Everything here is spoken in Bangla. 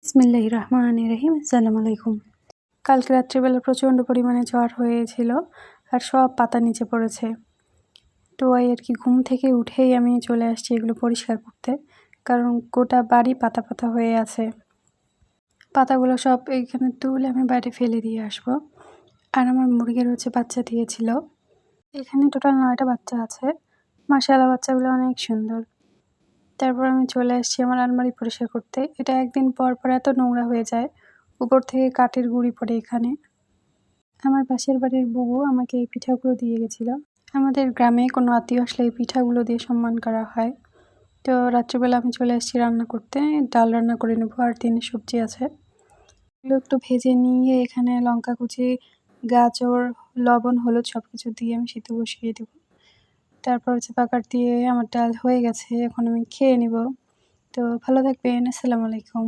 বিসমিল্লাহির রহমানির রহিম। আসসালামু আলাইকুম। কালকে রাত্রিবেলা প্রচণ্ড পরিমাণে ঝড় হয়েছিল আর সব পাতা নিচে পড়েছে। তো আর কি ঘুম থেকে উঠেই আমি চলে আসছি এগুলো পরিষ্কার করতে, কারণ গোটা বাড়ি পাতা পাতা হয়ে আছে। পাতাগুলো সব এইখানে তুলে আমি বাইরে ফেলে দিয়ে আসবো। আর আমার মুরগির বাচ্চা দিয়েছিল। এখানে টোটাল 9টা বাচ্চা আছে। মাশাআল্লাহ, বাচ্চাগুলো অনেক সুন্দর। তারপর আমি চলে আসছি আমার আলমারি পরিষ্কার করতে। এটা একদিন পর পর এত নোংরা হয়ে যায়, উপর থেকে কাঠের গুঁড়ি পড়ে এখানে। আমার পাশের বাড়ির বুবু আমাকে এই পিঠাগুলো দিয়ে গেছিল। আমাদের গ্রামে কোনো আত্মীয় আসলে এই পিঠাগুলো দিয়ে সম্মান করা হয়। তো রাত্রিবেলা আমি চলে আসছি রান্না করতে। ডাল রান্না করে নেবো আর দিনের সবজি আছে। এগুলো একটু ভেজে নিয়ে এখানে লঙ্কা কুচি, গাজর, লবণ, হলুদ সব কিছু দিয়ে আমি সিদ্ধ বসিয়ে দেবো। তারপর পাকার দিয়ে আমার ডাল হয়ে গেছে। এখন আমি খেয়ে নিব। তো ভালো থাকবেন। আসসালামু আলাইকুম।